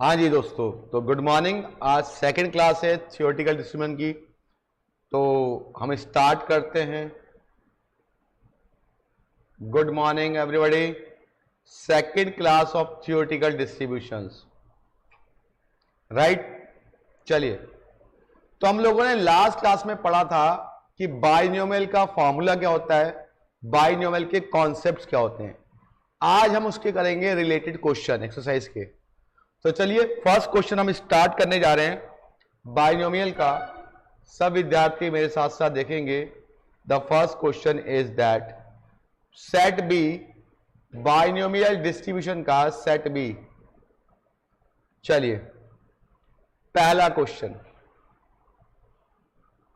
हाँ जी दोस्तों, तो गुड मॉर्निंग। आज सेकंड क्लास है थियोरेटिकल डिस्ट्रीब्यूशन की, तो हम स्टार्ट करते हैं। Good morning everybody. Second class of theoretical distributions, right. चलिए, तो हम लोगों ने लास्ट क्लास में पढ़ा था कि बाइनोमियल का फॉर्मूला क्या होता है, बाइनोमियल के कॉन्सेप्ट्स क्या होते हैं। आज हम उसके करेंगे रिलेटेड क्वेश्चन एक्सरसाइज के। तो चलिए, फर्स्ट क्वेश्चन हम स्टार्ट करने जा रहे हैं बाइनोमियल का। सब विद्यार्थी मेरे साथ साथ देखेंगे। The first question is that set B, binomial distribution का सेट बी। चलिए, पहला question,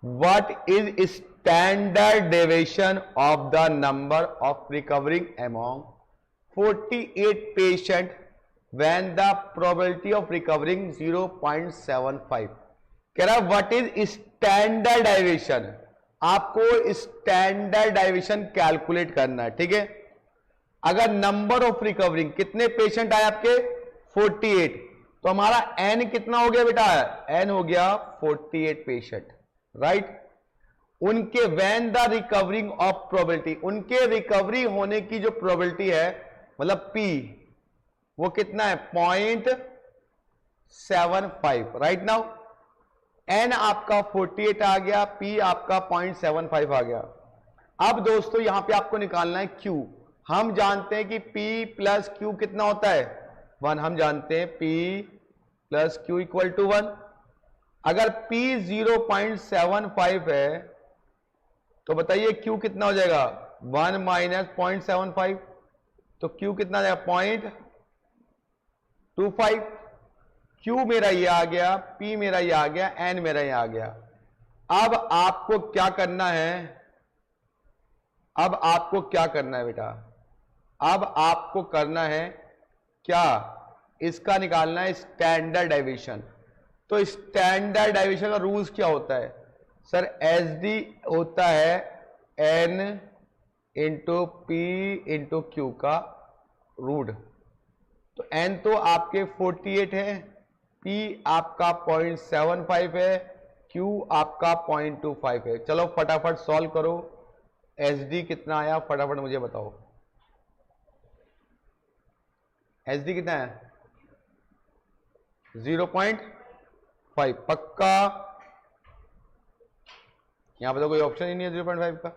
what is standard deviation of the number of recovering among 48 patient when the probability of recovering 0.75। कह रहा व्हाट इज स्टैंडर्ड डेविएशन। आपको standard deviation calculate करना है, ठीक है। अगर नंबर ऑफ रिकवरिंग, कितने पेशेंट आए आपके 48, तो हमारा एन कितना हो गया बेटा, एन हो गया 48 पेशेंट, राइट। उनके when the recovering of probability, उनके रिकवरी होने की जो प्रोबेबिलिटी है, मतलब पी, वो कितना है 0.75, राइट। नाउ एन आपका 48 आ गया, पी आपका 0.75 आ गया। अब दोस्तों यहां पे आपको निकालना है क्यू। हम जानते हैं कि पी प्लस क्यू कितना होता है 1। हम जानते हैं P plus Q equal to 1। अगर पी 0.75 है तो बताइए क्यू कितना हो जाएगा 1 माइनस 0.75, तो क्यू कितना आ जाएगा 0.25। क्यू मेरा ये आ गया, पी मेरा ये आ गया, एन मेरा ये आ गया। अब आपको क्या करना है, अब आपको क्या करना है बेटा, अब आपको करना है क्या, इसका निकालना है स्टैंडर्ड डेविएशन। तो स्टैंडर्ड डेविएशन का रूल्स क्या होता है सर, एस डी होता है N into P into Q का रूट। तो n तो आपके 48 है, p आपका 0.75 है, q आपका 0.25 है। चलो फटाफट सॉल्व करो। sd कितना आया फटाफट मुझे बताओ। sd कितना है 0.5 पक्का। यहां पर तो कोई ऑप्शन ही नहीं है 0.5 का।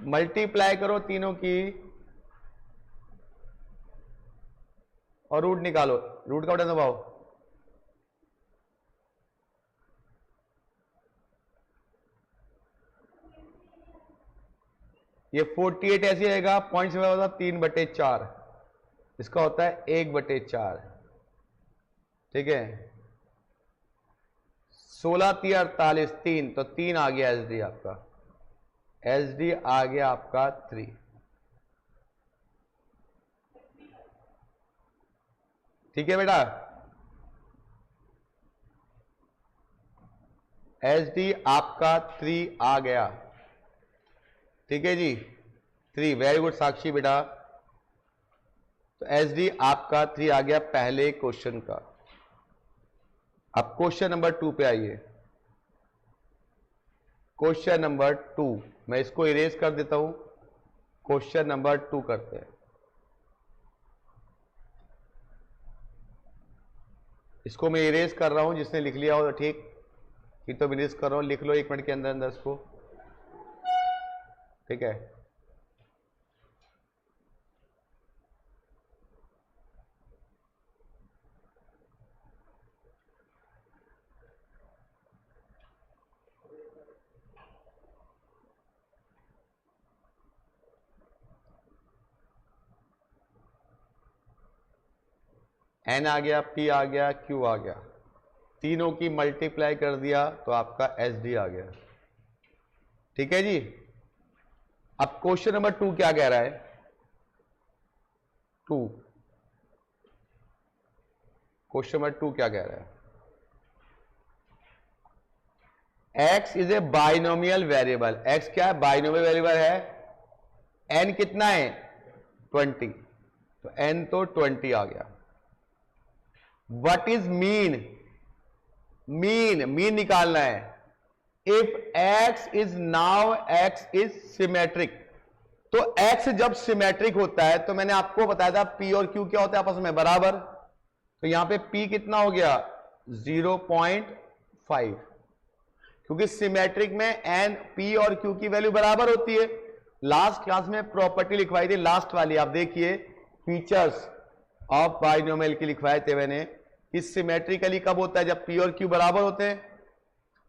मल्टीप्लाई करो तीनों की और रूट निकालो। रूट का बटन दबाओ। ये 48 ऐसे आएगा, 0.7 होता 3/4, इसका होता है 1/4, ठीक है। 16 3 48, 3 तो 3 आ गया एस डी आपका, एस डी आ गया आपका 3। ठीक है बेटा, एस डी आपका 3 आ गया, ठीक है जी 3। वेरी गुड साक्षी बेटा। तो एस डी आपका 3 आ गया पहले क्वेश्चन का। अब क्वेश्चन नंबर 2 पे आइए। क्वेश्चन नंबर 2, मैं इसको इरेज कर देता हूं। क्वेश्चन नंबर 2 करते हैं। इसको मैं इरेज कर रहा हूं, जिसने लिख लिया हो तो ठीक, कि तो इरेज कर रहा हूं, लिख लो 1 मिनट के अंदर अंदर इसको, ठीक है। एन आ गया, पी आ गया, क्यू आ गया, तीनों की मल्टीप्लाई कर दिया तो आपका एस डी आ गया, ठीक है जी। अब क्वेश्चन नंबर 2 क्या कह रहा है, 2 क्वेश्चन नंबर 2 क्या कह रहा है, x is a binomial variable. x क्या है, बाइनोमियल वेरिएबल है। n कितना है 20, तो n तो 20 आ गया। What is mean? मीन निकालना है। If x is now x is symmetric, तो x जब सिमेट्रिक होता है तो मैंने आपको बताया था p और q क्या होता है आपस में बराबर, तो यहां पे p कितना हो गया 0.5, क्योंकि सिमेट्रिक में n p और q की वैल्यू बराबर होती है। लास्ट क्लास में प्रॉपर्टी लिखवाई थी, लास्ट वाली आप देखिए, फीचर्स ऑफ बाइनोमियल की लिखवाए थे मैंने कि सिमेट्रिकली कब होता है, जब p और q बराबर होते हैं।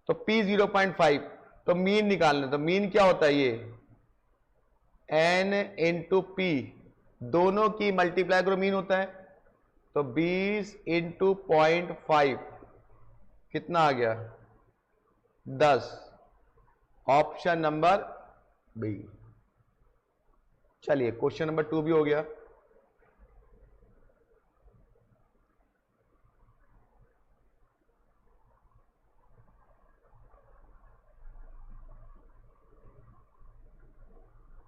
तो p 0.5, तो मीन निकालना, तो मीन क्या होता है, ये n इंटू p, दोनों की मल्टीप्लाई करो मीन होता है, तो 20 इंटू 0.5 कितना आ गया 10। Option number B. चलिए क्वेश्चन नंबर 2 भी हो गया।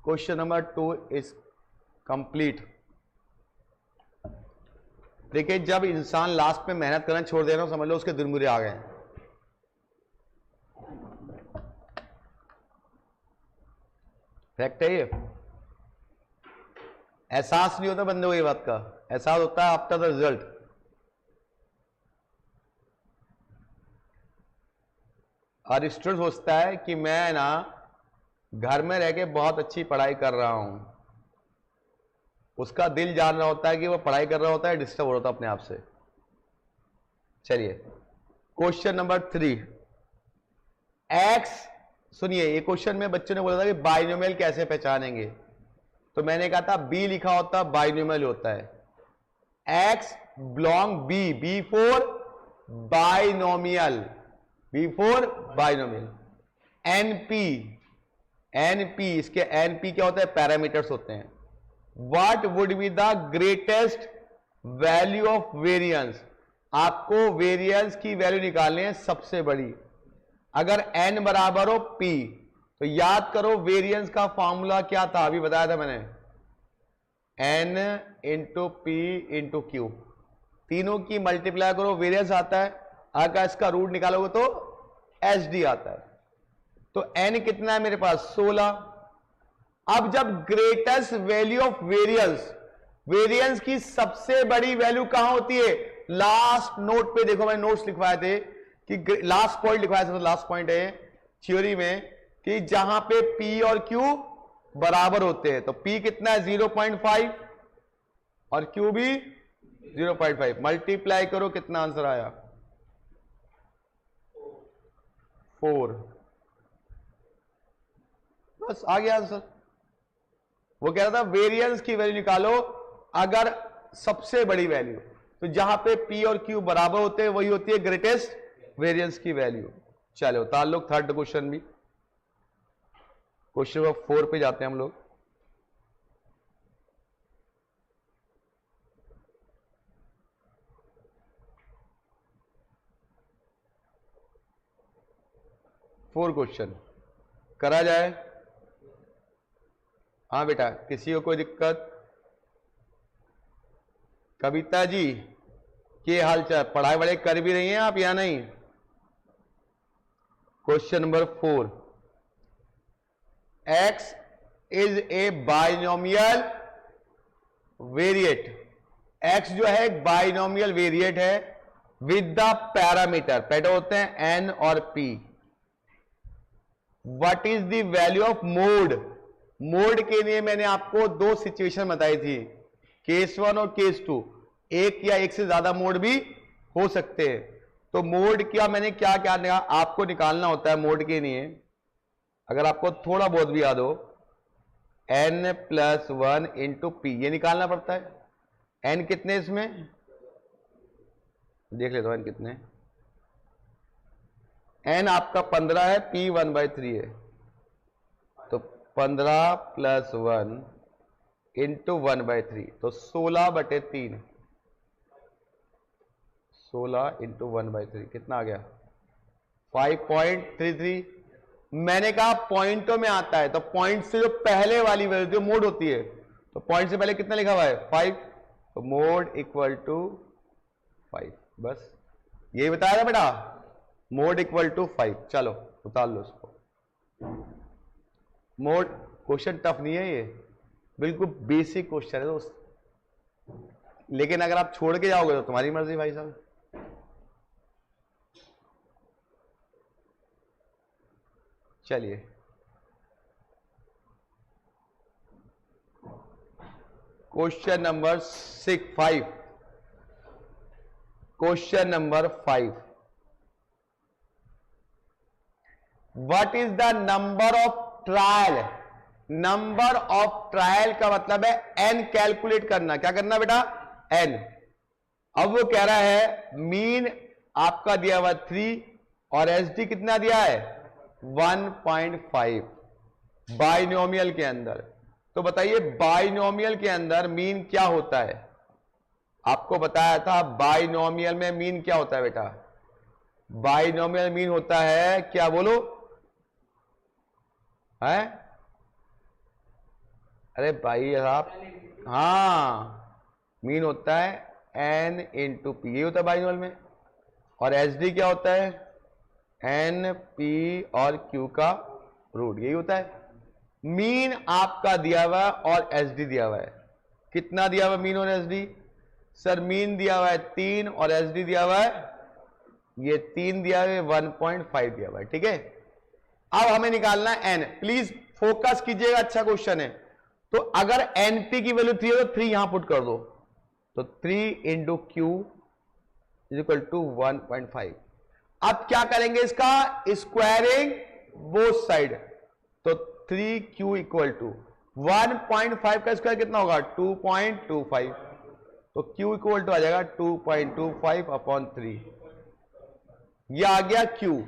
Question number 2 is complete. देखिए जब इंसान लास्ट में मेहनत करना छोड़ दे रहा हो, समझ लो उसके दिन बुरे आ गए। फैक्ट है ये, एहसास नहीं होता बंदे को ये बात का, एहसास होता है आफ्टर द रिजल्ट। और स्टूडेंट सोचता है कि मैं ना घर में रह के बहुत अच्छी पढ़ाई कर रहा हूं, उसका दिल जान रहा होता है कि वो पढ़ाई कर रहा होता है, डिस्टर्ब हो रहा होता है अपने आप से। चलिए क्वेश्चन नंबर 3, एक्स, सुनिए ये क्वेश्चन में बच्चों ने बोला था कि बाइनोमियल कैसे पहचानेंगे, तो मैंने कहा था बी लिखा होता बाइनोमियल होता है। X belong B for binomial, B for binomial. NP, इसके एनपी क्या होता है, पैरामीटर्स होते हैं। What would be the greatest value of variance, आपको वेरिएंस की वैल्यू निकालनी है सबसे बड़ी। अगर n बराबर हो p, तो याद करो वेरिएंस का फॉर्मूला क्या था, अभी बताया था मैंने, n into p into q, तीनों की मल्टीप्लाई करो वेरिएंस आता है। अगर इसका रूट निकालोगे तो SD आता है। तो n कितना है मेरे पास 16। अब जब ग्रेटेस्ट वैल्यू ऑफ वेरिएंस की सबसे बड़ी वैल्यू कहां होती है, लास्ट नोट पे देखो, मैंने नोट्स लिखवाए थे कि लास्ट पॉइंट लिखवाया था, लास्ट पॉइंट है थ्योरी में कि जहां पे p और q बराबर होते हैं, तो p कितना है 0.5 और q भी 0.5, मल्टीप्लाई करो कितना आंसर आया 4, बस आ गया आंसर। वो कह रहा था वेरिएंस की वैल्यू निकालो अगर सबसे बड़ी वैल्यू, तो जहां पे p और q बराबर होते हैं वही होती है ग्रेटेस्ट वेरिएंस की वैल्यू। चलो ताल्लुक थर्ड क्वेश्चन भी, क्वेश्चन नंबर 4 पे जाते हैं हम लोग। फोर क्वेश्चन करा जाए। हाँ बेटा, किसी को कोई दिक्कत? कविता जी के हाल चाल, पढ़ाई वढ़ाई कर भी रही हैं आप या नहीं? Question number 4, x is a binomial variate, x जो है एक बाइनोमियल वेरिएट है विद द पैरामीटर होते हैं n और p। What is the value of mode, mode के लिए मैंने आपको दो सिचुएशन बताई थी, केस 1 और केस 2, एक या एक से ज्यादा मोड भी हो सकते हैं। तो मोड क्या मैंने क्या क्या आपको निकालना होता है मोड के लिए, अगर आपको थोड़ा बहुत भी याद हो, n+1 इंटू p, ये निकालना पड़ता है। n कितने इसमें देख लेते हो, n कितने, n आपका 15 है, p 1/3 है, तो 15+1 इंटू 1/3, तो 16/3, 16 इंटू 1/3 कितना आ गया 5.33। मैंने कहा पॉइंटों में आता है, तो पॉइंट से जो पहले वाली वैल्यू जो मोड होती है, तो पॉइंट से पहले कितना लिखा हुआ है 5, तो मोड इक्वल टू 5, बस यही बताया था बेटा, मोड इक्वल टू 5। चलो उतार लो इसको। मोड क्वेश्चन टफ नहीं है ये, बिल्कुल बेसिक क्वेश्चन है दोस्त, लेकिन अगर आप छोड़ के जाओगे तो तुम्हारी मर्जी भाई साहब। चलिए question number 5। Question number 5, what is the number of trial. Number of trial का मतलब है एन कैलकुलेट करना। क्या करना बेटा, एन। अब वो कह रहा है मीन आपका दिया हुआ 3 और एसडी कितना दिया है 1.5 बाइनोमियल के अंदर। तो बताइए बाइनोमियल के अंदर मीन क्या होता है। आपको बताया था बाइनोमियल में मीन क्या होता है बेटा, बाइनोमियल मीन होता है क्या, बोलो है। अरे भाई साहब, हाँ मीन होता है एन इंटू पी, ये होता है बाइनोमियल में। और एच डी क्या होता है, एन पी और क्यू का रूट, यही होता है। मीन आपका दिया हुआ और एच डी दिया हुआ है। कितना दिया हुआ मीन और एच डी, सर मीन दिया हुआ है 3 और एच डी दिया हुआ है, ये 3 दिया हुआ है, 1.5 दिया हुआ है, ठीक है। अब हमें निकालना है एन। प्लीज फोकस कीजिएगा, अच्छा क्वेश्चन है। तो अगर एनपी की वैल्यू 3 है तो 3 यहां पुट कर दो, तो 3 into Q is equal to 1.5। अब क्या करेंगे, इसका स्क्वायरिंग बोथ साइड, तो 3q इक्वल टू 1.5 का स्क्वायर कितना होगा 2.25, तो q इक्वल टू आ जाएगा 2.25 अपॉन 3, यह आ गया q।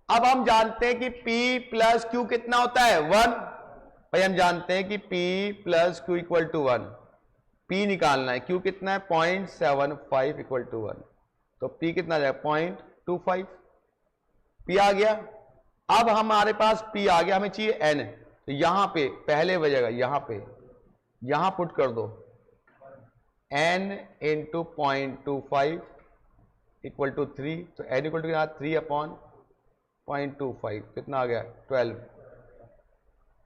अब हम जानते हैं कि p प्लस क्यू कितना होता है 1। भाई हम जानते हैं कि p plus Q equal to 1, p निकालना है, q कितना है 0.75 इक्वल टू 1, तो p कितना आ जाएगा 0.25, p आ गया। अब हमारे पास p आ गया, हमें चाहिए n, तो यहां पे पहले बजेगा, यहां पुट कर दो n इंटू 0.25 इक्वल टू 3, तो n इक्वल टू 3 अपॉन 0.25 कितना आ गया 12।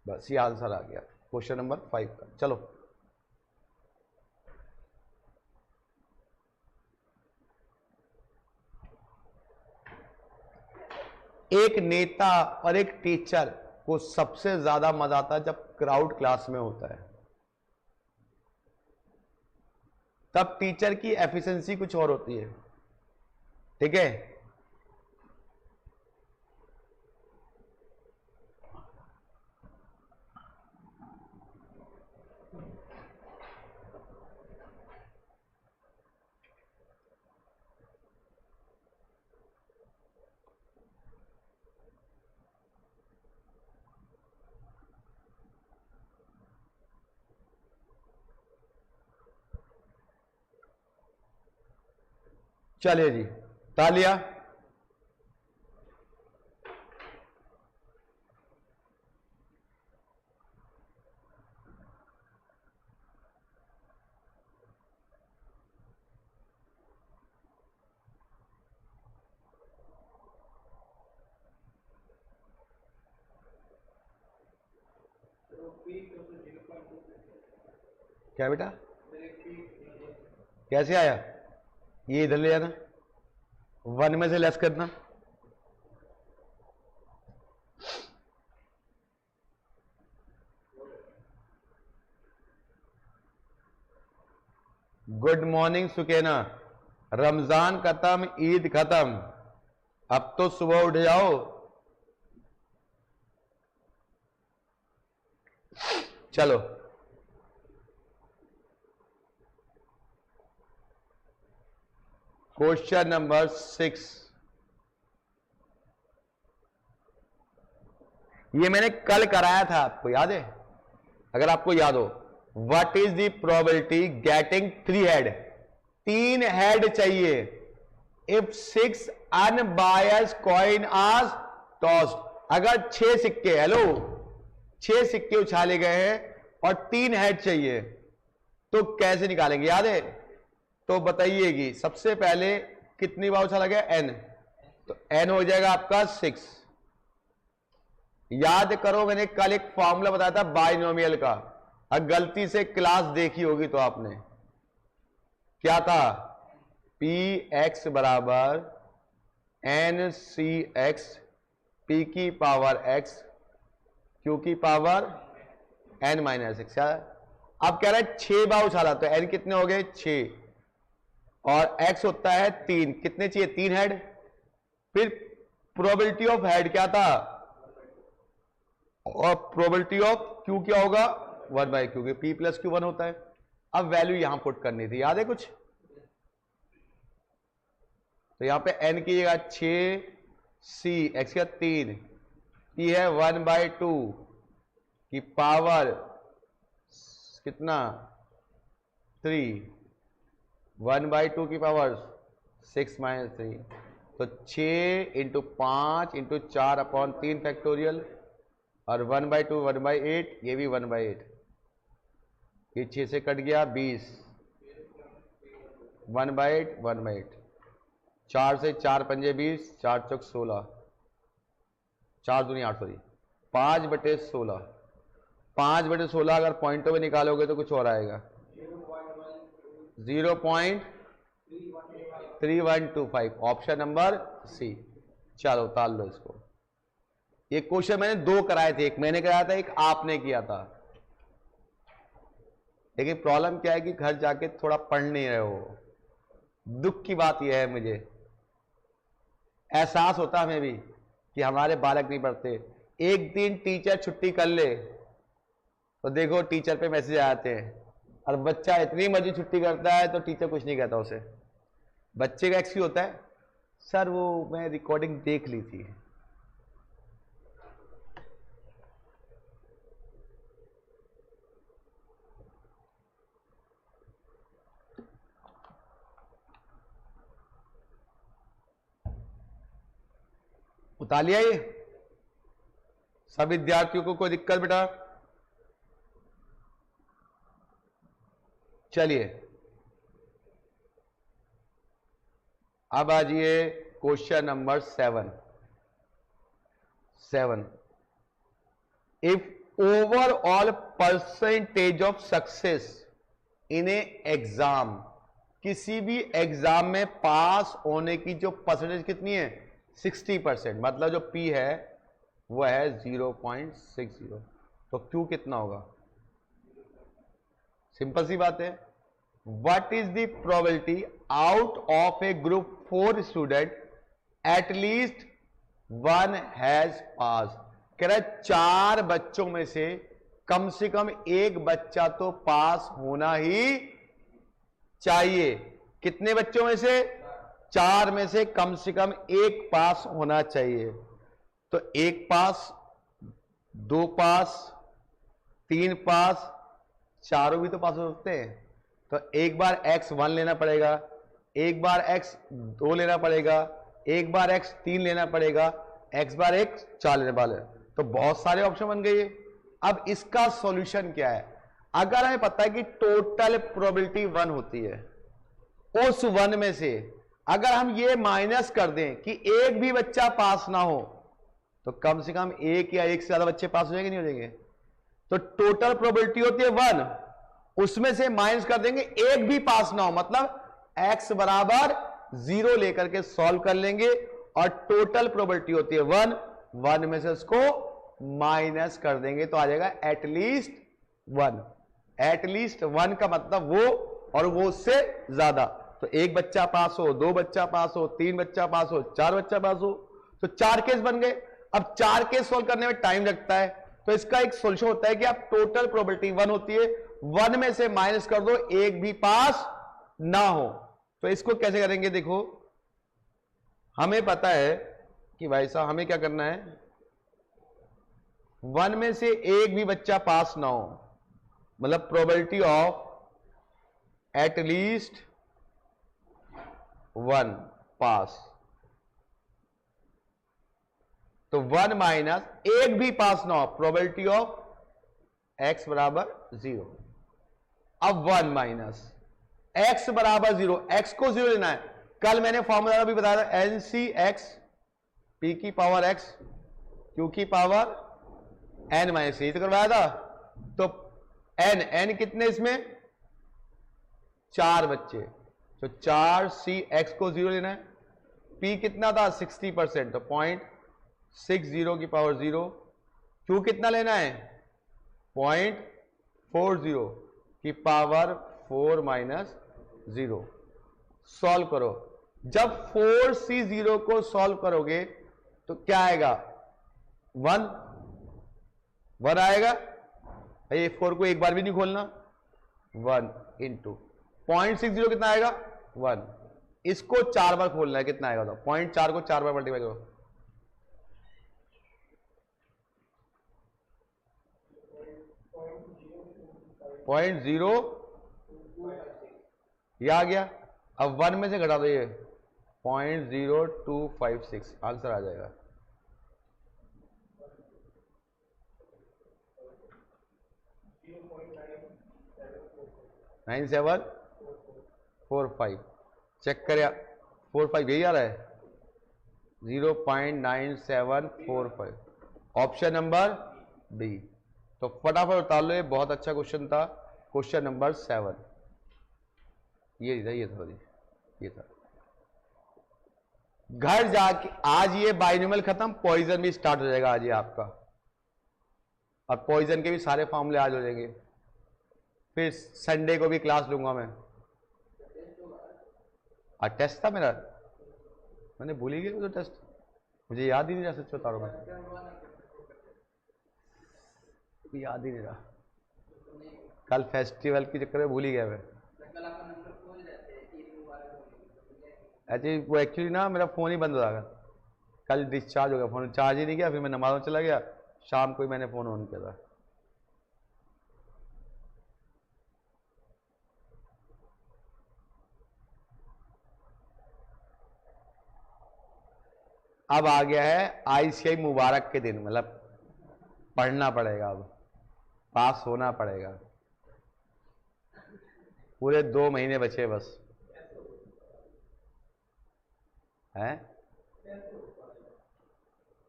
बस ये आंसर आ गया क्वेश्चन नंबर 5 का। चलो एक नेता और एक टीचर को सबसे ज्यादा मजा आता है जब क्राउड क्लास में होता है, तब टीचर की एफिशिएंसी कुछ और होती है, ठीक है। चलिए जी, तालिया। क्या बेटा, कैसे आया, ये इधर ले जाना, 1 में से लेस करना, गुड मॉर्निंग सुकेना, रमजान खत्म, ईद खत्म, अब तो सुबह उठ जाओ। चलो क्वेश्चन नंबर 6, ये मैंने कल कराया था, आपको याद है, अगर आपको याद हो, what is the probability getting 3 head, 3 head चाहिए if 6 unbiased coin are tossed. अगर 6 सिक्के, हेलो 6 सिक्के उछाले गए हैं और 3 हेड चाहिए, तो कैसे निकालेंगे, याद है तो बताइएगी सबसे पहले कितनी बार उछाला गया, n, तो n हो जाएगा आपका 6। याद करो मैंने कल एक फॉर्मूला बताया था बाइनोमियल का, अगर गलती से क्लास देखी होगी तो आपने, क्या था, पी एक्स बराबर एन सी एक्स पी की पावर एक्स क्यू की पावर एन माइनस एक्स। अब कह रहा है 6 बार उछाला, तो एन कितने हो गए 6, और एक्स होता है 3, कितने चाहिए 3 हेड। फिर प्रोबेबिलिटी ऑफ हेड क्या था, और प्रोबेबिलिटी ऑफ क्यू क्या होगा 1 by Q, P plus Q 1 होता है। अब वैल्यू यहां पुट करनी थी, याद है कुछ, तो यहां पे n कीजिएगा 6, सी एक्स का 3, पी है 1/2 की पावर कितना 3, 1/2 की पावर 6 - 3, तो 6 × 5 × 4/3 फैक्टोरियल, और 1/2 1/8, ये भी 1/8, ये 6 से कट गया 20, 1/8 1/8, 4 से 4 पंजे 20, 4 चौक 16, 4 दूनी 8, सॉरी 5/16, 5/16 अगर पॉइंटों में निकालोगे तो कुछ और आएगा 0.3125, ऑप्शन नंबर सी। चलो उतार लो इसको। ये क्वेश्चन मैंने 2 कराए थे, एक मैंने कराया था, एक आपने किया था। लेकिन प्रॉब्लम क्या है कि घर जाके थोड़ा पढ़ नहीं रहे हो। दुख की बात यह है, मुझे एहसास होता हमें भी कि हमारे बालक नहीं पढ़ते। एक दिन टीचर छुट्टी कर ले तो देखो टीचर पे मैसेज आते हैं, और बच्चा इतनी मर्जी छुट्टी करता है तो टीचर कुछ नहीं कहता उसे। बच्चे का एक्सक्यूज होता है, सर वो मैं रिकॉर्डिंग देख ली थी। उतार लिया ये सब विद्यार्थियों को, कोई दिक्कत बेटा? चलिए अब आ जाइए question number 7। If overall percentage of success in A exam, किसी भी एग्जाम में पास होने की जो परसेंटेज कितनी है 60%, मतलब जो P है वो है 0.60, तो Q कितना होगा? सिंपल सी बात है, what is the probability out of a group 4 student at least 1 has pass. कह रहा है 4 बच्चों में से कम एक बच्चा तो पास होना ही चाहिए। कितने बच्चों में से? 4 में से कम एक पास होना चाहिए। तो 1 पास, 2 पास, 3 पास, चारों भी तो पास हो सकते हैं। तो एक बार x 1 लेना पड़ेगा, एक बार x 2 लेना पड़ेगा, एक बार x 3 लेना पड़ेगा, x बार x 4 लेने वाले। तो बहुत सारे ऑप्शन बन गए। अब इसका सॉल्यूशन क्या है? अगर हमें पता है कि टोटल प्रोबेबिलिटी 1 होती है, उस 1 में से अगर हम ये माइनस कर दें कि एक भी बच्चा पास ना हो, तो कम से कम एक या एक से ज्यादा बच्चे पास हो जाएंगे, नहीं हो जाएंगे? तो टोटल प्रोबेबिलिटी होती है 1, उसमें से माइनस कर देंगे एक भी पास ना हो, मतलब x बराबर 0 लेकर के सॉल्व कर लेंगे, और टोटल प्रोबेबिलिटी होती है 1 में से उसको माइनस कर देंगे तो आ जाएगा एटलीस्ट 1। एटलीस्ट 1 का मतलब वो, और वो उससे ज्यादा। तो एक बच्चा पास हो, 2 बच्चा पास हो, 3 बच्चा पास हो, 4 बच्चा पास हो, तो 4 केस बन गए। अब 4 केस सॉल्व करने में टाइम लगता है, तो इसका एक सोल्यूशन होता है कि आप टोटल प्रोबेबिलिटी 1 होती है, 1 में से माइनस कर दो एक भी पास ना हो। तो इसको कैसे करेंगे? देखो हमें पता है कि भाई साहब हमें क्या करना है, 1 में से एक भी बच्चा पास ना हो, मतलब प्रोबेबिलिटी ऑफ एट लीस्ट 1 पास। तो 1 माइनस एक भी पास ना हो, प्रोबेबिलिटी ऑफ x बराबर 0। अब 1 माइनस x बराबर 0, x को 0 लेना है। कल मैंने फॉर्मूला भी बताया था, एन सी एक्स पी की पावर x क्यू की पावर n माइनस, यही तो करवाया था। तो n कितने इसमें 4 बच्चे, तो 4c(x) को 0 लेना है। p कितना था 60%, तो 0.60 की पावर 0। q कितना लेना है 0.40 की पावर 4 माइनस 0। सॉल्व करो। जब 4c0 को सॉल्व करोगे तो क्या आएगा 1 आएगा। ये 4 को एक बार भी नहीं खोलना, 1 इंटू 0.60 कितना आएगा 1। इसको 4 बार खोलना है, कितना आएगा तो 0.4 को 4 बार मल्टीप्लाई करो, .0 ये आ गया। अब 1 में से घटा दो ये 0.0256, आंसर आ जाएगा। नाइन 745 चेक करें, 45 यही आ रहा है 0.9745, ऑप्शन नंबर डी। तो फटाफट उतार लो, ये बहुत अच्छा क्वेश्चन था। क्वेश्चन नंबर 7 ये था। घर जाके आज ये बाइनोमियल खत्म, पॉइजन भी स्टार्ट हो जाएगा आज ये आपका, और पॉइजन के भी सारे फॉर्मूले आज हो जाएंगे। फिर संडे को भी क्लास लूंगा मैं। आज टेस्ट था मेरा, मैंने भूल ही गया तो टेस्ट, मुझे याद ही नहीं रहा, सच बता रहा हूं मैं, याद ही नहीं रहा। कल फेस्टिवल के चक्कर में भूल ही गया मैं। ऐसे वो एक्चुअली ना मेरा फ़ोन ही बंद हो गया, कल डिस्चार्ज हो गया फ़ोन, चार्ज ही नहीं किया, फिर मैं नमाज में चला गया, शाम को ही मैंने फ़ोन ऑन किया था। अब आ गया है ICI मुबारक के दिन, मतलब पढ़ना पड़ेगा, अब पास होना पड़ेगा। पूरे 2 महीने बचे बस, हैं?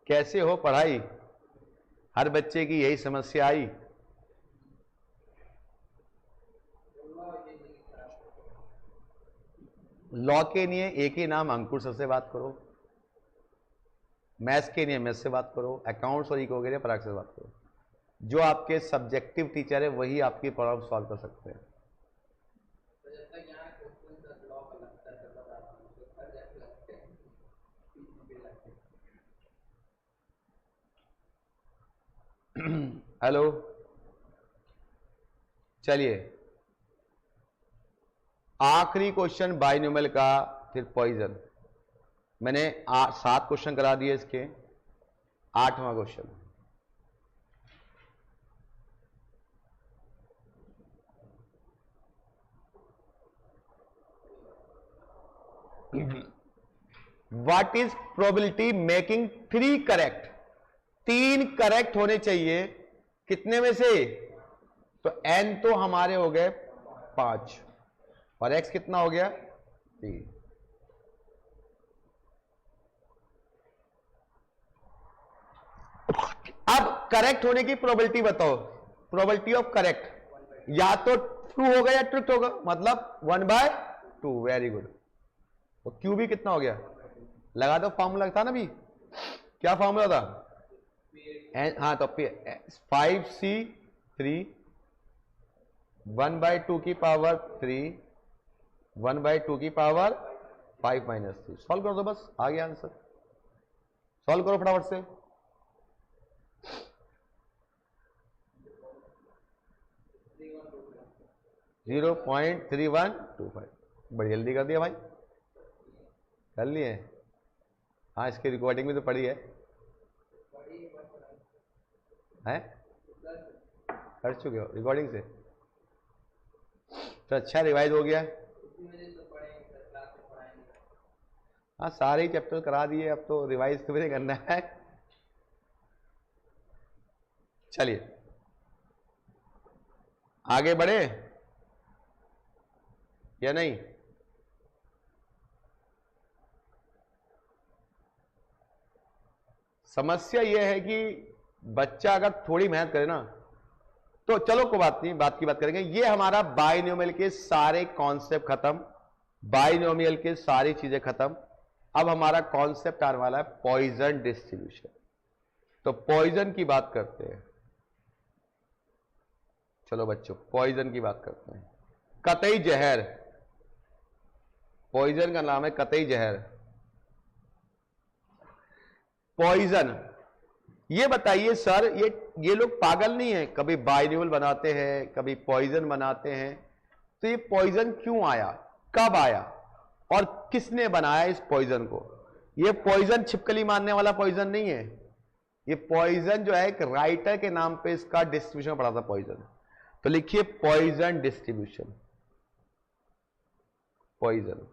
कैसे हो पढ़ाई, हर बच्चे की यही समस्या आई। लॉ के लिए एक ही नाम अंकुर सर से बात करो, मैथ्स के लिए मैथ्स से बात करो, अकाउंट्स और इको के लिए पराग से बात करो। जो आपके सब्जेक्टिव टीचर है वही आपकी प्रॉब्लम सॉल्व कर सकते हैं। हेलो, चलिए आखिरी क्वेश्चन बाइनोमियल का, फिर पॉइजन। मैंने 7 क्वेश्चन करा दिए, इसके 8वां question. What is probability making 3 correct, 3 correct होने चाहिए, कितने में से? तो n तो हमारे हो गए 5 और x कितना हो गया 3। अब करेक्ट होने की प्रोबेबिलिटी बताओ, प्रोबेबिलिटी ऑफ करेक्ट, या तो ट्रू होगा या ट्रुथ होगा, मतलब 1/2। Very good. तो क्यू भी कितना हो गया, लगा दो, फॉर्मूला था ना भी, क्या फॉर्मूला था? हाँ, तो 5c3 1/2 की पावर 3 1/2 की पावर 5 माइनस 3। सॉल्व कर दो, बस आ गया आंसर। सॉल्व करो फटाफट से। (0.3125) बड़ी जल्दी कर दिया भाई, कर लिए। हाँ, इसकी रिकॉर्डिंग भी तो पड़ी है, हैं? कर चुके हो रिकॉर्डिंग से, तो अच्छा रिवाइज हो गया। हाँ, सारे ही चैप्टर करा दिए, अब तो रिवाइज तो भी करना है। चलिए आगे बढ़े। या नहीं? समस्या यह है कि बच्चा अगर थोड़ी मेहनत करे ना तो चलो कोई बात नहीं, बात की बात करेंगे। ये हमारा बाइनोमियल के सारे कॉन्सेप्ट खत्म, बाइनोमियल के सारी चीजें खत्म। अब हमारा कॉन्सेप्ट आने वाला है पॉइजन डिस्ट्रीब्यूशन। तो पॉइजन की बात करते हैं। चलो बच्चों पॉइजन की बात करते हैं। कतई जहर, पॉइजन का नाम है कतई जहर। पॉइजन, ये बताइए सर, ये लोग पागल नहीं है? कभी बाइनोमियल बनाते हैं, कभी पॉइजन बनाते हैं, तो ये पॉइजन क्यों आया, कब आया और किसने बनाया इस पॉइजन को? ये पॉइजन छिपकली मारने वाला पॉइजन नहीं है। ये पॉइजन जो है एक राइटर के नाम पे इसका डिस्ट्रीब्यूशन पड़ा था पॉइजन। तो लिखिए Poisson distribution, Poisson.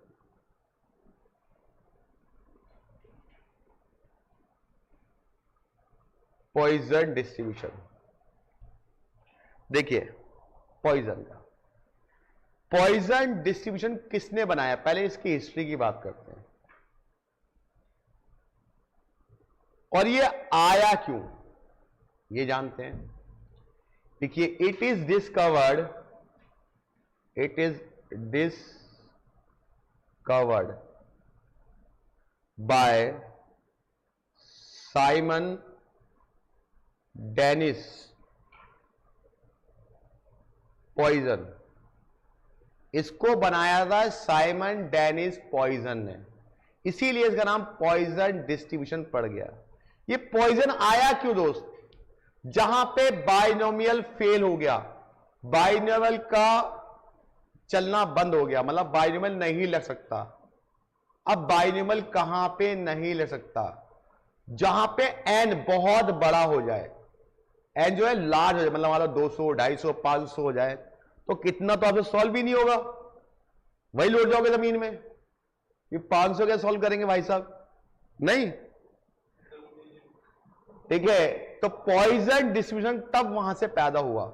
Poisson distribution, देखिए पॉइजन का पॉइजन डिस्ट्रीब्यूशन किसने बनाया, पहले इसकी हिस्ट्री की बात करते हैं। और ये आया क्यों ये जानते हैं। देखिए it is discovered by Simon Denis Poisson. इसको बनाया था साइमन डेनिस पॉइजन ने, इसीलिए इसका नाम पॉइजन डिस्ट्रीब्यूशन पड़ गया। ये पॉइजन आया क्यों दोस्त? जहां पे बाइनोमियल फेल हो गया, बाइनोमियल का चलना बंद हो गया, मतलब बाइनोमियल नहीं लग सकता। अब बाइनोमियल कहां पे नहीं लग सकता? जहां पे एन बहुत बड़ा हो जाए, एन जो है लार्ज हो जाए, मतलब हमारा 200, 250, 500 हो जाए, तो कितना तो आपसे सॉल्व भी नहीं होगा, वही लौट जाओगे जमीन में। ये 500 क्या सॉल्व करेंगे भाई साहब? नहीं, ठीक है। तो पॉइजन डिस्ट्रीब्यूशन तब वहां से पैदा हुआ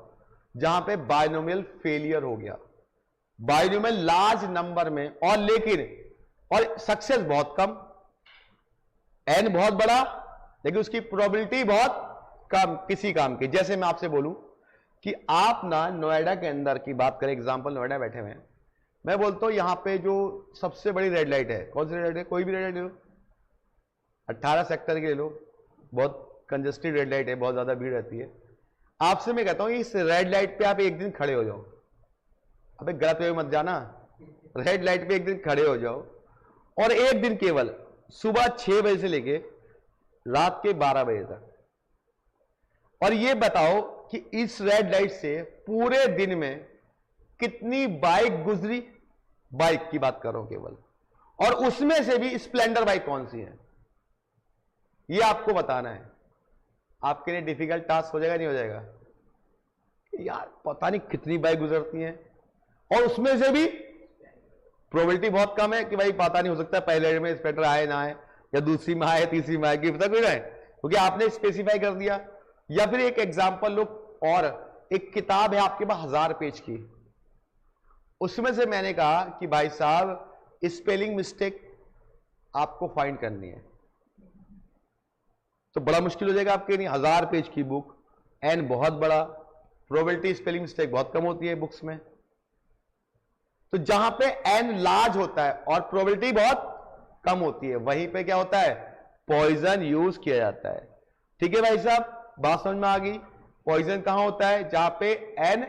जहां पे बाइनोमियल फेलियर हो गया, बाइनोमियल लार्ज नंबर में, और लेकिन और सक्सेस बहुत कम, एन बहुत बड़ा लेकिन उसकी प्रोबेबिलिटी बहुत कम किसी काम की। जैसे मैं आपसे बोलूं कि आप ना नोएडा के अंदर की बात करें, एग्जांपल नोएडा बैठे हुए हैं, मैं बोलता हूं यहां पे जो सबसे बड़ी रेड लाइट है, कौन सी रेड लाइट है? कोई भी रेड लाइट ले लो, 18 सेक्टर की ले लो, बहुत कंजेस्टेड रेड लाइट है, बहुत ज्यादा भीड़ रहती है। आपसे मैं कहता हूं इस रेड लाइट पे आप एक दिन खड़े हो जाओ, अबे गलत वे मत जाना, रेड लाइट पे एक दिन खड़े हो जाओ और एक दिन केवल सुबह 6 बजे से लेके रात के 12 बजे तक, और ये बताओ कि इस रेड लाइट से पूरे दिन में कितनी बाइक गुजरी, बाइक की बात कर रहा हूं केवल, और उसमें से भी स्प्लेंडर बाइक कौन सी है, ये आपको बताना है। आपके लिए डिफिकल्ट टास्क हो जाएगा नहीं हो जाएगा? यार पता नहीं कितनी बाइक गुजरती हैं, और उसमें से भी प्रोबेबिलिटी बहुत कम है कि भाई पता नहीं, हो सकता है पहले में स्प्लेंडर आए ना आए, या दूसरी में आए, तीसरी में आए, कि पता कोई ना है, क्योंकि आपने स्पेसिफाई कर दिया। या फिर एक एग्जांपल लो, और एक किताब है आपके पास 1000 पेज की, उसमें से मैंने कहा कि भाई साहब स्पेलिंग मिस्टेक आपको फाइंड करनी है, तो बड़ा मुश्किल हो जाएगा आपके लिए। 1000 पेज की बुक, एन बहुत बड़ा, प्रोबेबिलिटी स्पेलिंग मिस्टेक बहुत कम होती है बुक्स में। तो जहां पे एन लार्ज होता है और प्रोबेबिलिटी बहुत कम होती है, वहीं पे क्या होता है? पॉइजन यूज किया जाता है। ठीक है भाई साहब, बात समझ में आ गई? पॉइजन कहां होता है? जहां पे एन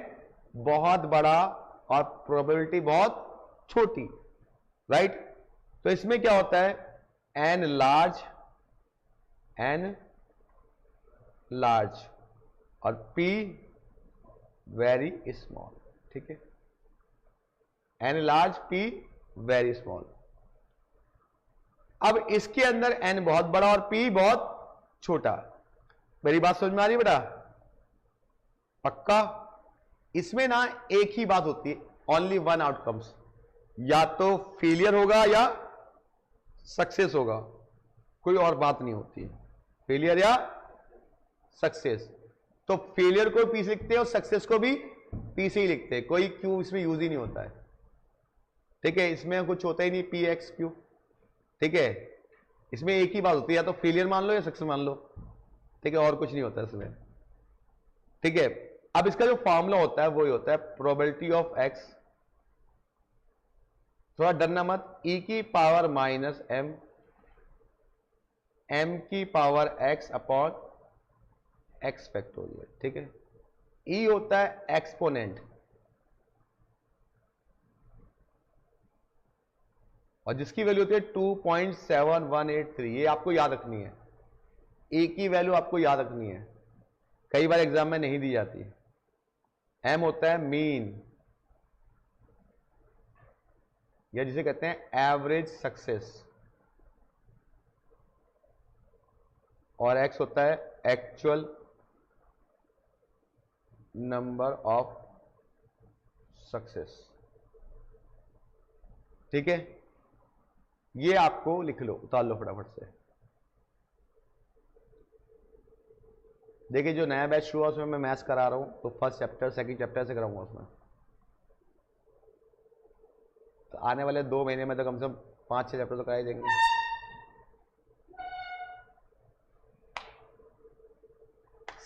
बहुत बड़ा और प्रोबेबिलिटी बहुत छोटी, राइट? तो इसमें क्या होता है? एन लार्ज और पी वेरी स्मॉल। ठीक है, an large, P very small. अब इसके अंदर एन बहुत बड़ा और पी बहुत छोटा। मेरी बात समझ में आ रही है बेटा? पक्का? इसमें ना एक ही बात होती है, ओनली वन आउटकम्स, या तो फेलियर होगा या सक्सेस होगा, कोई और बात नहीं होती है, फेलियर या सक्सेस। तो फेलियर को पी से लिखते हैं और सक्सेस को भी पी से ही लिखते हैं, कोई क्यों इसमें यूज ही नहीं होता है। ठीक है, इसमें कुछ होता ही नहीं पी एक्स क्यू। ठीक है, इसमें एक ही बात होती है, या तो फेलियर मान लो या सक्सेस मान लो। ठीक है, और कुछ नहीं होता इसमें। ठीक है, अब इसका जो फॉर्मूला होता है वही होता है प्रोबेबिलिटी ऑफ एक्स, थोड़ा डरना मत, ई की पावर माइनस एम, एम की power x upon x factorial. ठीक है, ई होता है एक्सपोनेंट, और जिसकी वैल्यू होती है 2.7183। ये आपको याद रखनी है, ए की वैल्यू आपको याद रखनी है, कई बार एग्जाम में नहीं दी जाती। एम होता है मीन, या जिसे कहते हैं एवरेज सक्सेस, और एक्स होता है एक्चुअल नंबर ऑफ सक्सेस। ठीक है, ये आपको लिख लो, उतार लो फटाफट से। देखिए, जो नया बैच शुरू हुआ उसमें मैं मैथ्स करा रहा हूं, तो फर्स्ट चैप्टर सेकंड चैप्टर से कराऊंगा उसमें। तो आने वाले 2 महीने में तो कम से कम 5-6 चैप्टर तो कराए देंगे।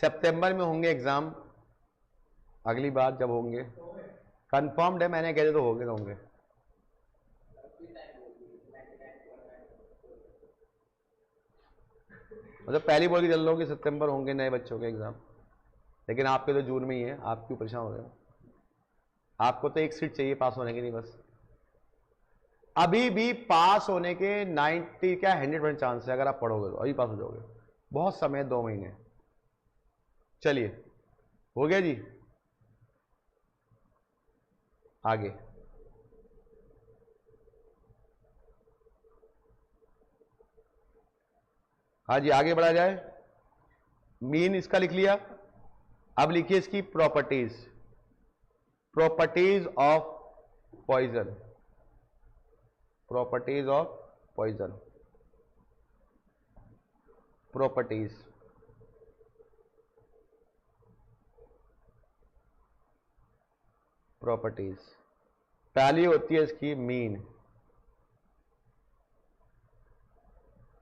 सितंबर में होंगे एग्जाम, अगली बार जब होंगे, कंफर्म्ड है मैंने, कह दे तो होंगे। मतलब पहली बोल के चल लो कि सितंबर होंगे नए बच्चों के एग्जाम, लेकिन आपके तो जून में ही है, आप क्यों परेशान हो रहे हो? आपको तो एक सीट चाहिए पास होने की, नहीं बस। अभी भी पास होने के 90 क्या 100% चांस है, अगर आप पढ़ोगे तो अभी पास हो जाओगे, बहुत समय, 2 महीने। चलिए, हो गया जी, आगे। हाँ जी, आगे बढ़ा जाए। मीन इसका लिख लिया, अब लिखिए इसकी properties, properties of Poisson, properties of Poisson, properties. Properties पहली होती है इसकी मीन,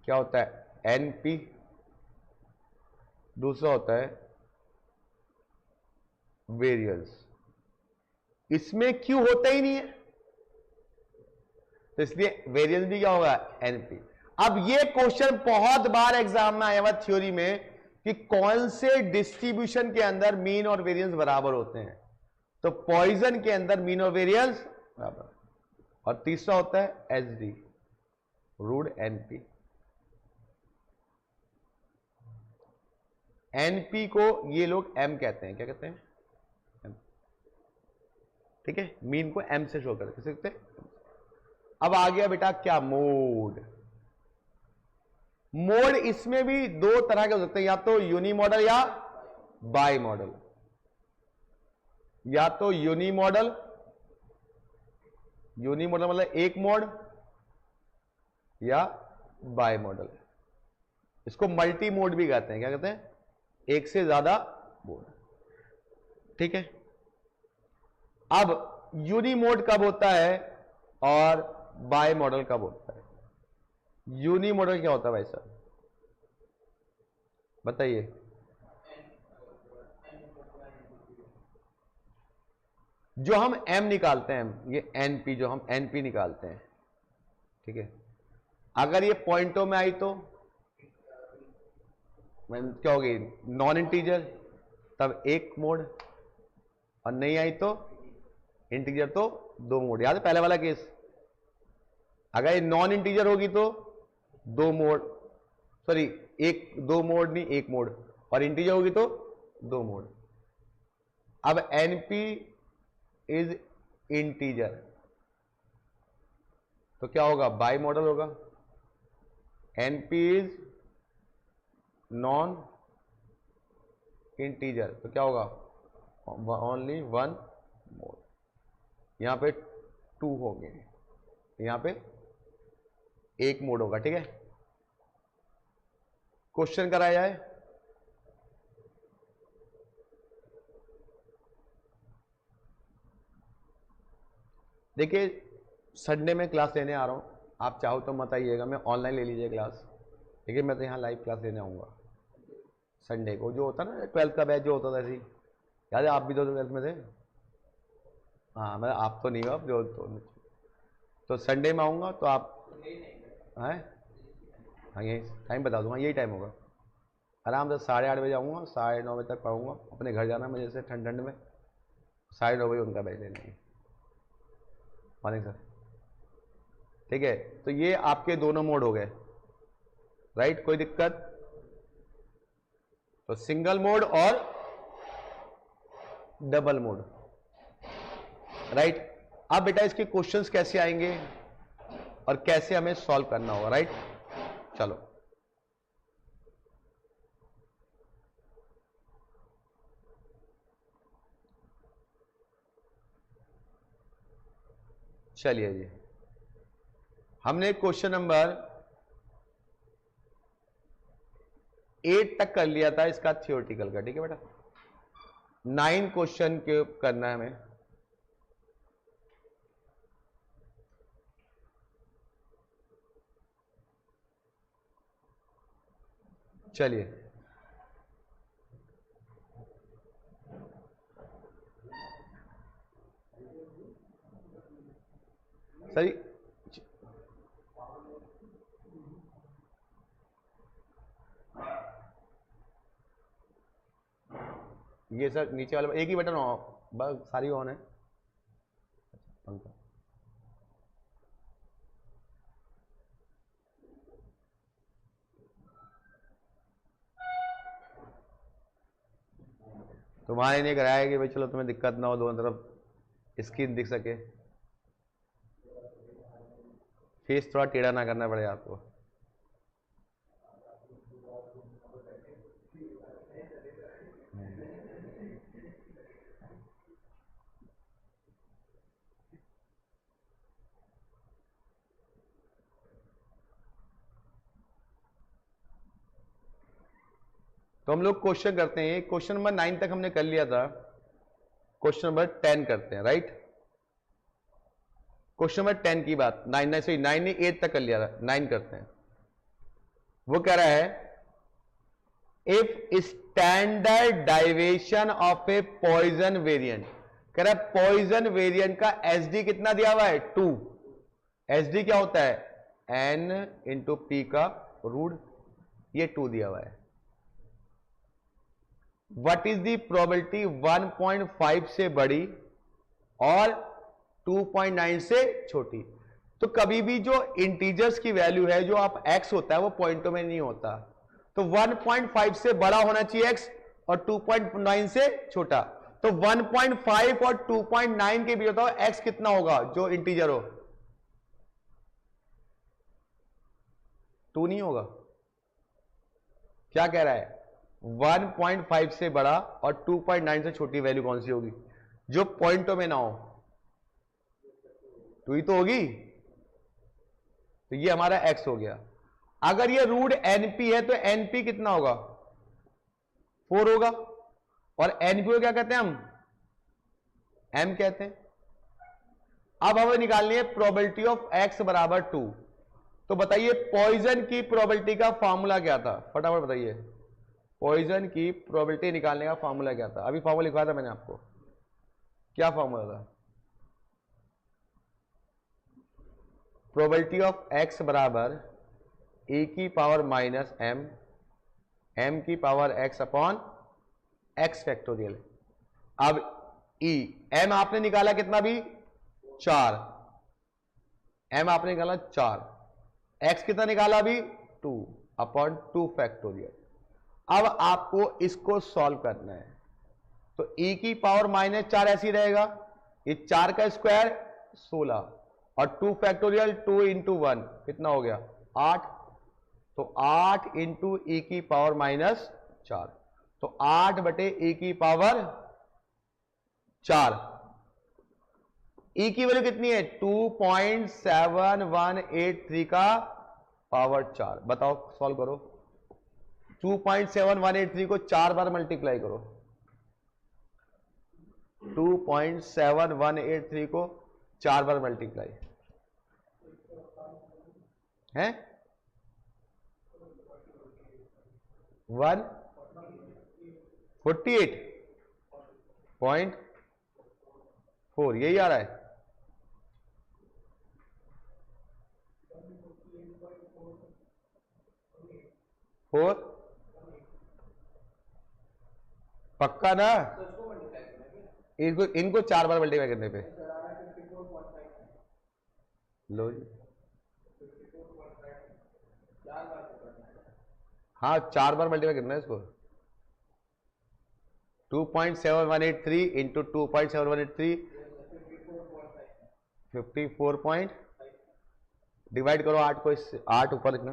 क्या होता है एनपी, दूसरा होता है वेरियंस। इसमें क्यू होता ही नहीं है, तो इसलिए वेरियंस भी क्या होगा एनपी। अब ये क्वेश्चन बहुत बार एग्जाम में आया हुआ थ्योरी में कि कौन से डिस्ट्रीब्यूशन के अंदर मीन और वेरियंस बराबर होते हैं, तो पॉइजन के अंदर मीन और वेरियंस बराबर। और तीसरा होता है एचडी, रूट एनपी। एनपी को ये लोग एम कहते हैं, क्या कहते हैं एम। ठीक है, मीन को एम से शो कर सकते हैं। अब आ गया बेटा क्या, मोड। मोड इसमें भी 2 तरह के हो सकते हैं, या तो यूनी मॉडल या बाई मॉडल, या तो यूनी मॉडल, यूनी मॉडल मतलब एक मोड, या बाई मॉडल। इसको मल्टी मोड भी कहते हैं, क्या कहते हैं, एक से ज्यादा मोड। ठीक है, अब यूनी मोड कब होता है और बाई मॉडल कब होता है? यूनी मॉडल क्या होता है भाई साहब, बताइए। जो हम एम निकालते हैं, ये एनपी, जो हम एनपी निकालते हैं, ठीक है, अगर ये पॉइंटों में आई तो क्या होगी, नॉन इंटीजर, तब एक मोड, और नहीं आई तो इंटीजर तो 2 मोड। याद है पहले वाला केस, अगर ये नॉन इंटीजर होगी तो 2 मोड, सॉरी 2 मोड नहीं, 1 मोड, और इंटीजर होगी तो 2 मोड। अब एनपी इज इंटीजर, तो क्या होगा, बाई मॉडल होगा। एनपी इज नॉन इंटीजर, तो क्या होगा, ओनली 1 मोड। यहां पे 2 होंगे, यहां पे 1 मोड होगा। ठीक है, क्वेश्चन कराया जाए। देखिए, संडे में क्लास लेने आ रहा हूँ, आप चाहो तो मत आइएगा, मैं ऑनलाइन ले लीजिए क्लास, लेकिन मैं तो यहाँ लाइव क्लास लेने आऊँगा संडे को। जो होता ना 12th का बैच जो होता था, ऐसी याद है, आप भी तो 12th में थे। हाँ मैं आप तो नहीं हो, आप जो तो संडे में आऊँगा तो आप हैं। हाँ यही टाइम बता दूँगा, यही टाइम होगा। आराम से 8:30 बजे आऊँगा, 9:30 बजे तक पढ़ूँगा। अपने घर जाना मुझे, जैसे ठंड ठंड में 9:30 बजे उनका बैच लेना है। मॉर्निंग सर, ठीक है। तो ये आपके दोनों मोड हो गए, राइट, कोई दिक्कत? तो सिंगल मोड और डबल मोड, राइट। अब बेटा इसके क्वेश्चंस कैसे आएंगे और कैसे हमें सॉल्व करना होगा, राइट। चलो चलिए जी, हमने क्वेश्चन नंबर 8 तक कर लिया था इसका थियोरेटिकल का, ठीक है बेटा। 9 क्वेश्चन के करना है हमें। चलिए सही, ये सर नीचे वाला एक ही बटन बस, सारी ऑन है पंखा। तुम्हारे नहीं कराया कि भाई चलो तुम्हें दिक्कत ना हो, दोनों तरफ स्क्रीन दिख सके, फेस थोड़ा टेढ़ा ना करना पड़े आपको। तो हम लोग क्वेश्चन करते हैं, क्वेश्चन नंबर 9 तक हमने कर लिया था, क्वेश्चन नंबर 10 करते हैं, राइट। क्वेश्चन नंबर 10 की बात 9 ने 8 तक कर लिया था, 9 करते हैं। वो कह रहा है if standard deviation of a Poisson variant, कह रहा है पॉइजन वेरिएंट का एसडी कितना दिया हुआ है 2। एसडी क्या होता है एन इंटू पी का रूट, ये 2 दिया हुआ है। व्हाट इज दी प्रोबेबिलिटी 1.5 से बड़ी और 2.9 से छोटी। तो कभी भी जो इंटीजर्स की वैल्यू है, जो आप x होता है वो पॉइंटों में नहीं होता, तो 1.5 से बड़ा होना चाहिए x और 2.9 से छोटा। तो 1.5 और 2.9 के बीच बताओ x कितना होगा जो इंटीजर हो। 2 नहीं होगा, क्या कह रहा है 1.5 से बड़ा और 2.9 से छोटी वैल्यू कौन सी होगी जो पॉइंटों में ना हो। 2 ही तो होगी, तो ये हमारा x हो गया। अगर ये रूट np है तो np कितना होगा 4 होगा, और np को क्या कहते हैं हम m कहते हैं। अब हमें निकालनी है प्रोबेबिलिटी ऑफ x बराबर 2। तो बताइए पॉइजन की प्रोबेबिलिटी का फॉर्मूला क्या था, फटाफट बताइए। पॉइजन की प्रोबेबिलिटी निकालने का फॉर्मूला क्या था, अभी फॉर्मूला लिखवाया था मैंने आपको, क्या फॉर्मूला था। प्रोबेबिलिटी ऑफ x बराबर e की पावर माइनस m, m की power x upon x factorial. अब e m आपने निकाला कितना भी 4, m आपने निकाला 4, x कितना निकाला अभी 2 अपॉन 2 फैक्टोरियल। अब आपको इसको सॉल्व करना है, तो e की पावर माइनस 4 ऐसी रहेगा, ये 4 का स्क्वायर 16 और 2 फैक्टोरियल 2 इंटू 1 कितना हो गया 8, तो 8 इंटू ई की पावर माइनस 4, तो 8 बटे e की पावर 4। e की वैल्यू कितनी है 2.7183 का पावर 4। बताओ सॉल्व करो, 2.7183 को 4 बार मल्टीप्लाई करो, 2.7183 को 4 बार मल्टीप्लाई, हैं 148.4 यही आ रहा है। फोर पक्का ना? इनको 4 बार मल्टीप्लाई करने पे लो जी। हाँ 4 बार मल्टीप्लाई करना है इसको। 2.7183 इंटू 2.7183 54 डिवाइड करो 8 को इससे, 8 ऊपर लिखना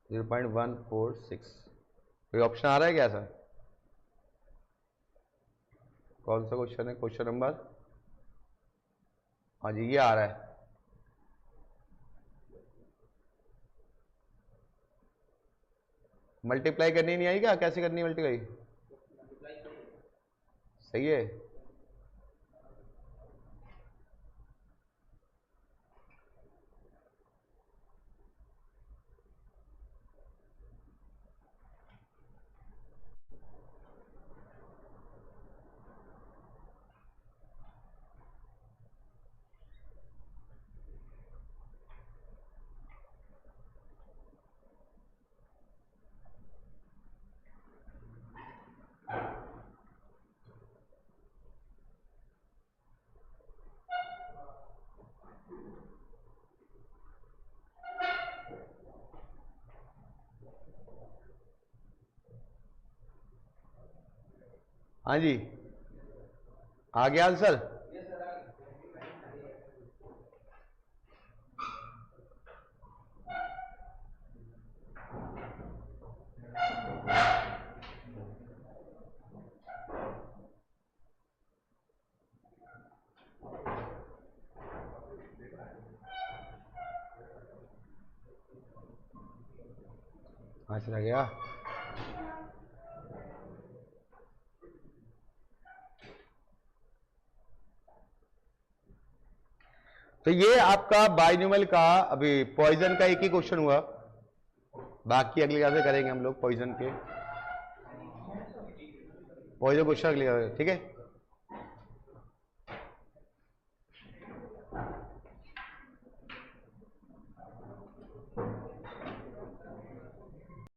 0.146। कोई ऑप्शन आ रहा है क्या सर? कौन सा क्वेश्चन है? क्वेश्चन नंबर, हाँ जी ये आ रहा है। मल्टीप्लाई करनी नहीं आई क्या? कैसे करनी है मल्टीप्लाई? सही है। हाँ जी आ गया आंसर। हाँ चला गया। तो ये आपका बाइनोमियल का अभी पॉइजन का एक ही क्वेश्चन हुआ, बाकी अगली क्लास में करेंगे हम लोग पॉइजन के, पॉइजन क्वेश्चन अगली क्लास में, ठीक है।